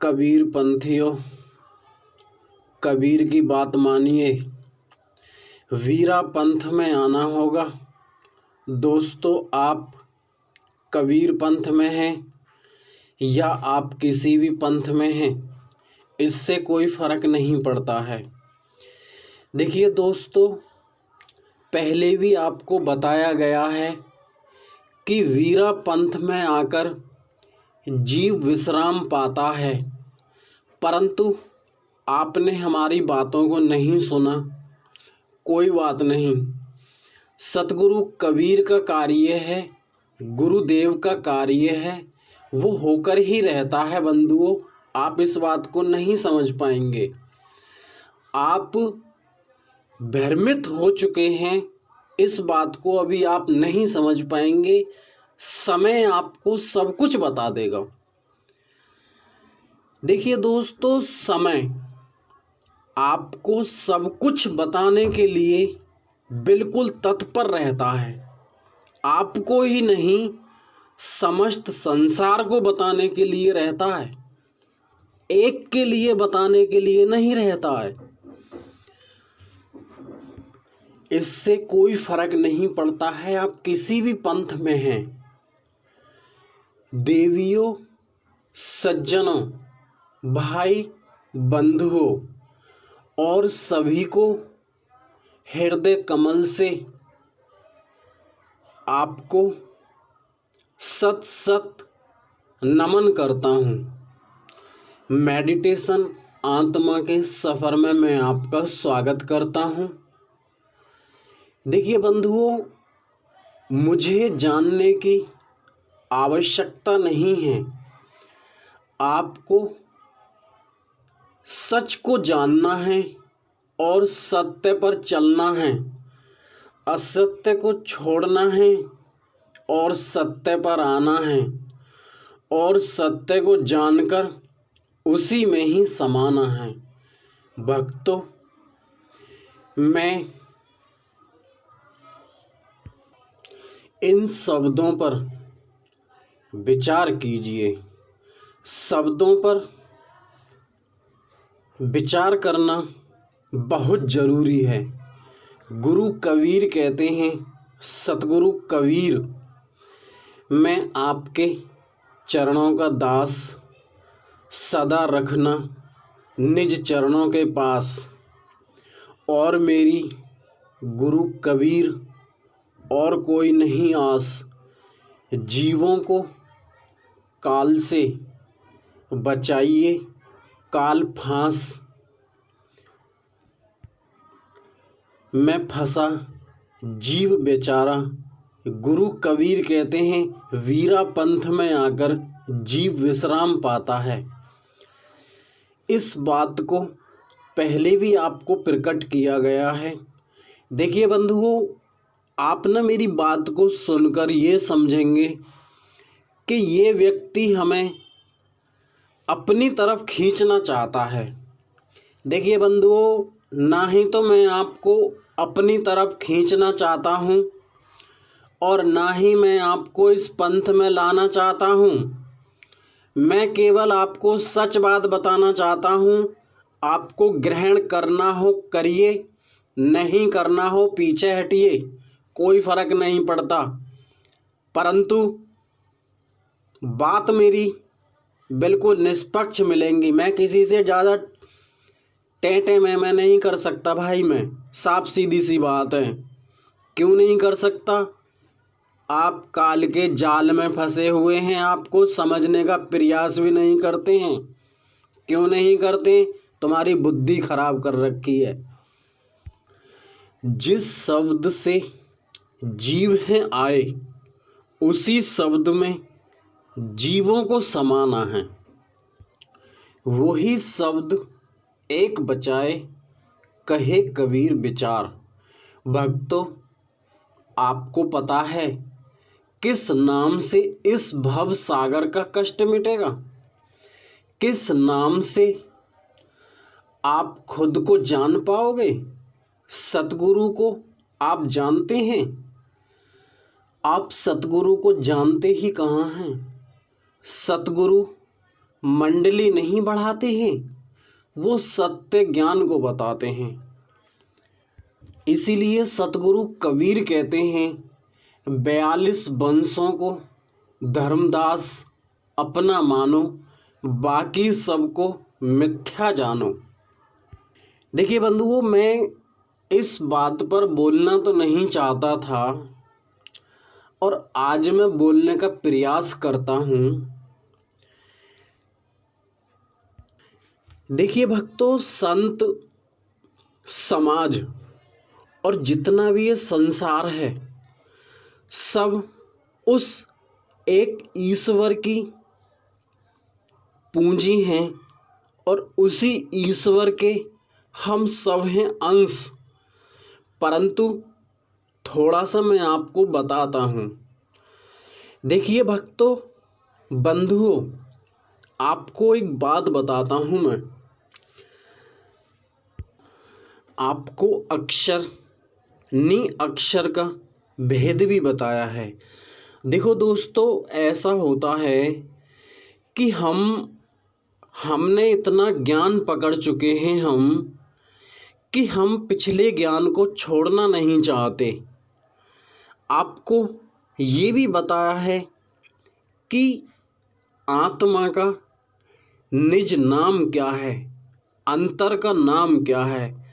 कबीर पंथियों, कबीर की बात मानिए, वीरा पंथ में आना होगा। दोस्तों, आप कबीर पंथ में हैं या आप किसी भी पंथ में हैं, इससे कोई फर्क नहीं पड़ता है। देखिए दोस्तों, पहले भी आपको बताया गया है कि वीरा पंथ में आकर जीव विश्राम पाता है, परंतु आपने हमारी बातों को नहीं सुना। कोई बात नहीं, सतगुरु कबीर का कार्य है, गुरुदेव का कार्य है, वो होकर ही रहता है। बंधुओं, आप इस बात को नहीं समझ पाएंगे। आप भ्रमित हो चुके हैं, इस बात को अभी आप नहीं समझ पाएंगे। समय आपको सब कुछ बता देगा। देखिए दोस्तों, समय आपको सब कुछ बताने के लिए बिल्कुल तत्पर रहता है। आपको ही नहीं, समस्त संसार को बताने के लिए रहता है, एक के लिए बताने के लिए नहीं रहता है। इससे कोई फर्क नहीं पड़ता है आप किसी भी पंथ में हैं। देवियों, सज्जनों, भाई बंधुओं और सभी को हृदय कमल से आपको सत सत नमन करता हूँ। मेडिटेशन आत्मा के सफर में मैं आपका स्वागत करता हूँ। देखिए बंधुओं, मुझे जानने की आवश्यकता नहीं है, आपको सच को जानना है और सत्य पर चलना है। असत्य को छोड़ना है और सत्य पर आना है, और सत्य को जानकर उसी में ही समाना है। भक्तों, मैं इन शब्दों पर विचार कीजिए। शब्दों पर विचार करना बहुत जरूरी है। गुरु कबीर कहते हैं, सतगुरु कबीर, मैं आपके चरणों का दास, सदा रखना निज चरणों के पास। और मेरी गुरु कबीर और कोई नहीं आस। जीवों को काल से बचाइए, काल फांस में फंसा जीव बेचारा। गुरु कबीर कहते हैं, वीरा पंथ में आकर जीव विश्राम पाता है। इस बात को पहले भी आपको प्रकट किया गया है। देखिए बंधुओं, आप न मेरी बात को सुनकर ये समझेंगे कि ये व्यक्ति हमें अपनी तरफ खींचना चाहता है। देखिए बंधुओं, ना ही तो मैं आपको अपनी तरफ खींचना चाहता हूँ और ना ही मैं आपको इस पंथ में लाना चाहता हूँ। मैं केवल आपको सच बात बताना चाहता हूँ। आपको ग्रहण करना हो करिए, नहीं करना हो पीछे हटिए, कोई फर्क नहीं पड़ता। परंतु बात मेरी बिल्कुल निष्पक्ष मिलेंगी। मैं किसी से ज़्यादा टेंटे में नहीं कर सकता भाई। मैं साफ सीधी सी बात है। क्यों नहीं कर सकता? आप काल के जाल में फंसे हुए हैं, आपको समझने का प्रयास भी नहीं करते हैं। क्यों नहीं करते? तुम्हारी बुद्धि खराब कर रखी है। जिस शब्द से जीव हैं आए, उसी शब्द में जीवों को समाना है। वही शब्द एक बचाए, कहे कबीर विचार। भक्तों, आपको पता है किस नाम से इस भव सागर का कष्ट मिटेगा? किस नाम से आप खुद को जान पाओगे? सतगुरु को आप जानते हैं? आप सतगुरु को जानते ही कहाँ हैं? सतगुरु मंडली नहीं बढ़ाते हैं, वो सत्य ज्ञान को बताते हैं। इसीलिए सतगुरु कबीर कहते हैं, 42 वंशों को धर्मदास अपना मानो, बाकी सबको मिथ्या जानो। देखिए बंधुओं, मैं इस बात पर बोलना तो नहीं चाहता था और आज मैं बोलने का प्रयास करता हूं। देखिए भक्तों, संत समाज और जितना भी ये संसार है, सब उस एक ईश्वर की पूंजी हैं और उसी ईश्वर के हम सब हैं अंश। परंतु थोड़ा सा मैं आपको बताता हूं। देखिए भक्तों, बंधुओं, आपको एक बात बताता हूं। मैं आपको अक्षर नि अक्षर का भेद भी बताया है। देखो दोस्तों, ऐसा होता है कि हमने इतना ज्ञान पकड़ चुके हैं कि हम पिछले ज्ञान को छोड़ना नहीं चाहते। आपको ये भी बताया है कि आत्मा का निज नाम क्या है, अंतर का नाम क्या है,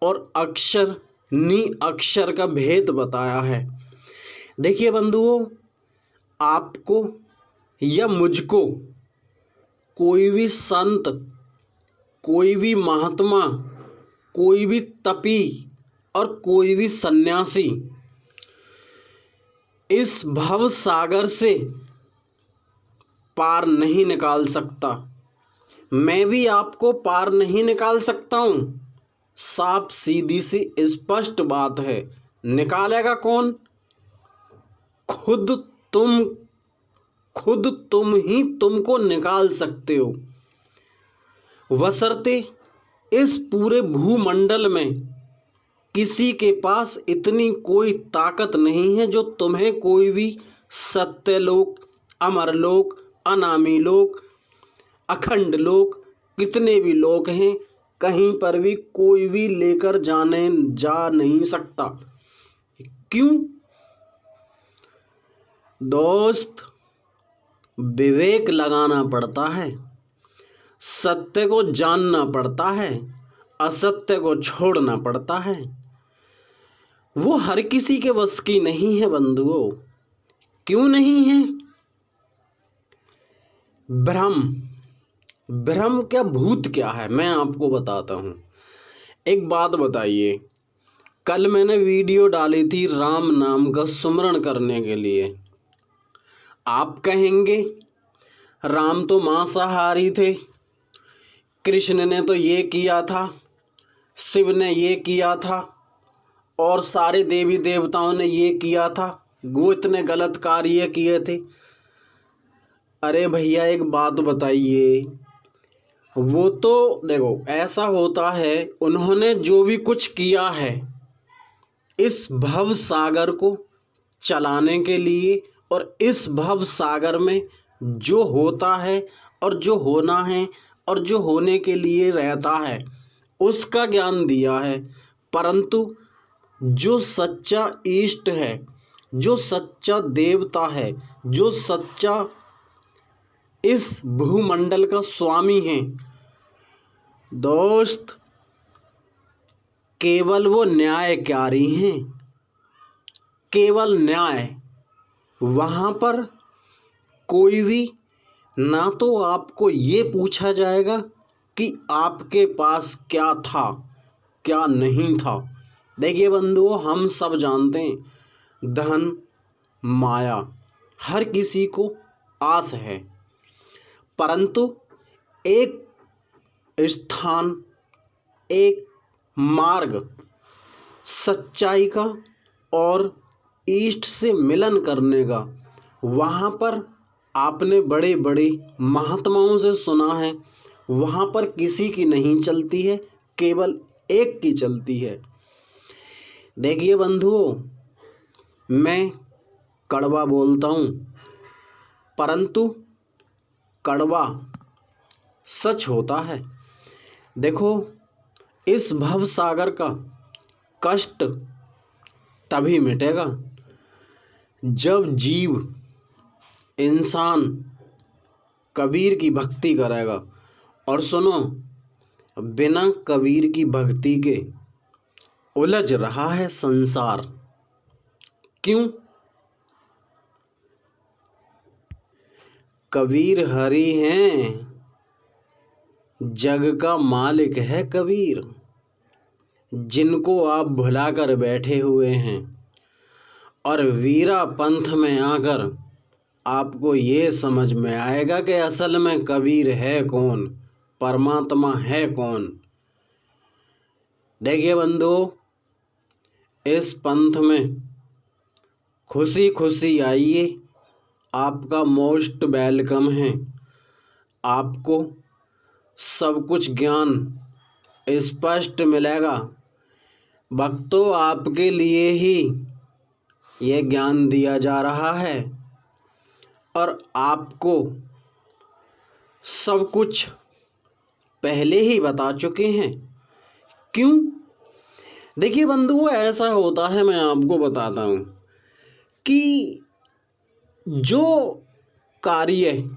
और अक्षर नि अक्षर का भेद बताया है। देखिए बंधुओं, आपको या मुझको कोई भी संत, कोई भी महात्मा, कोई भी तपी और कोई भी सन्यासी इस भव सागर से पार नहीं निकाल सकता। मैं भी आपको पार नहीं निकाल सकता हूं। साफ सीधी सी स्पष्ट बात है। निकालेगा कौन? खुद तुम। खुद तुम ही तुमको निकाल सकते हो। बशर्ते इस पूरे भूमंडल में किसी के पास इतनी कोई ताकत नहीं है जो तुम्हें कोई भी सत्यलोक, अमरलोक, अनामी लोक, अखंड लोक, कितने भी लोक हैं, कहीं पर भी कोई भी लेकर जा नहीं सकता। क्यों? दोस्त, विवेक लगाना पड़ता है, सत्य को जानना पड़ता है, असत्य को छोड़ना पड़ता है। वो हर किसी के बस की नहीं है बंधुओं। क्यों नहीं है? भ्रम क्या, भूत क्या है, मैं आपको बताता हूं। एक बात बताइए, कल मैंने वीडियो डाली थी राम नाम का सुमरण करने के लिए। आप कहेंगे राम तो मांसाहारी थे, कृष्ण ने तो ये किया था, शिव ने ये किया था, और सारे देवी देवताओं ने ये किया था, वो इतने गलत कार्य किए थे। अरे भैया, एक बात बताइए, वो तो देखो ऐसा होता है, उन्होंने जो भी कुछ किया है इस भव सागर को चलाने के लिए, और इस भव सागर में जो होता है और जो होना है और जो होने के लिए रहता है उसका ज्ञान दिया है। परंतु जो सच्चा इष्ट है, जो सच्चा देवता है, जो सच्चा इस भूमंडल का स्वामी है दोस्त, केवल वो न्यायकारी हैं। केवल न्याय। वहां पर कोई भी ना तो आपको ये पूछा जाएगा कि आपके पास क्या था, क्या नहीं था। देखिए बंधुओं, हम सब जानते हैं धन माया हर किसी को आस है, परंतु एक स्थान, एक मार्ग सच्चाई का और ईष्ट से मिलन करने का, वहाँ पर आपने बड़े बड़े महात्माओं से सुना है, वहाँ पर किसी की नहीं चलती है, केवल एक की चलती है। देखिए बंधुओं, मैं कड़वा बोलता हूँ, परंतु कड़वा सच होता है। देखो, इस भव सागर का कष्ट तभी मिटेगा जब जीव, इंसान कबीर की भक्ति करेगा। और सुनो, बिना कबीर की भक्ति के उलझ रहा है संसार। क्यों? कबीर हरि हैं, जग का मालिक है कबीर, जिनको आप भुला कर बैठे हुए हैं। और वीरा पंथ में आकर आपको ये समझ में आएगा कि असल में कबीर है कौन, परमात्मा है कौन। देखिए बंधु, इस पंथ में खुशी खुशी आइए, आपका मोस्ट वेलकम है। आपको सब कुछ ज्ञान स्पष्ट मिलेगा। भक्तों, आपके लिए ही ये ज्ञान दिया जा रहा है और आपको सब कुछ पहले ही बता चुके हैं। क्यों? देखिए बंधुओं, ऐसा होता है, मैं आपको बताता हूं कि जो कार्य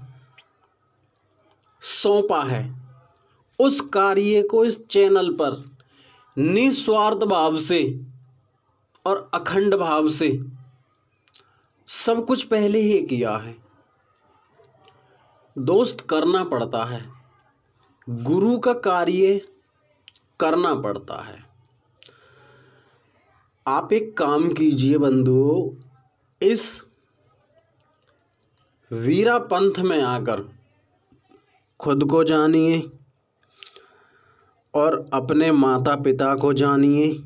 सौंपा है उस कार्य को इस चैनल पर निस्वार्थ भाव से और अखंड भाव से सब कुछ पहले ही किया है। दोस्त, करना पड़ता है, गुरु का कार्य करना पड़ता है। आप एक काम कीजिए बंधुओं, इस वीरा पंथ में आकर खुद को जानिए और अपने माता पिता को जानिए,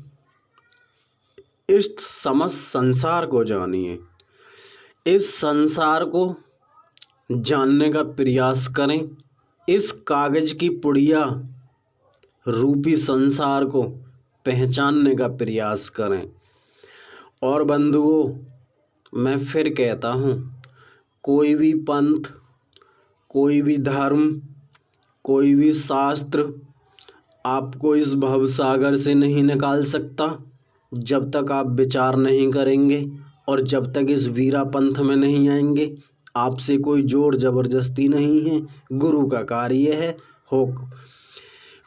इस समस्त संसार को जानिए। इस संसार को जानने का प्रयास करें। इस कागज की पुड़िया रूपी संसार को पहचानने का प्रयास करें। और बंधुओं, मैं फिर कहता हूँ, कोई भी पंथ, कोई भी धर्म, कोई भी शास्त्र आपको इस भवसागर से नहीं निकाल सकता जब तक आप विचार नहीं करेंगे और जब तक इस वीरा पंथ में नहीं आएंगे। आपसे कोई जोर जबरदस्ती नहीं है। गुरु का कार्य है,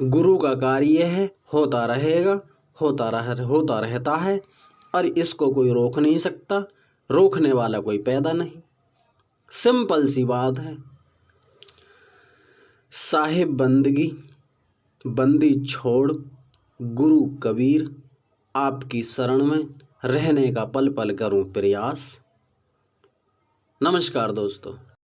गुरु का कार्य है, होता रहेगा, होता रहता है और इसको कोई रोक नहीं सकता। रोकने वाला कोई पैदा नहीं। सिंपल सी बात है। साहिब बंदगी, बंदी छोड़, गुरु कबीर आपकी शरण में रहने का पल पल करूं प्रयास। नमस्कार दोस्तों।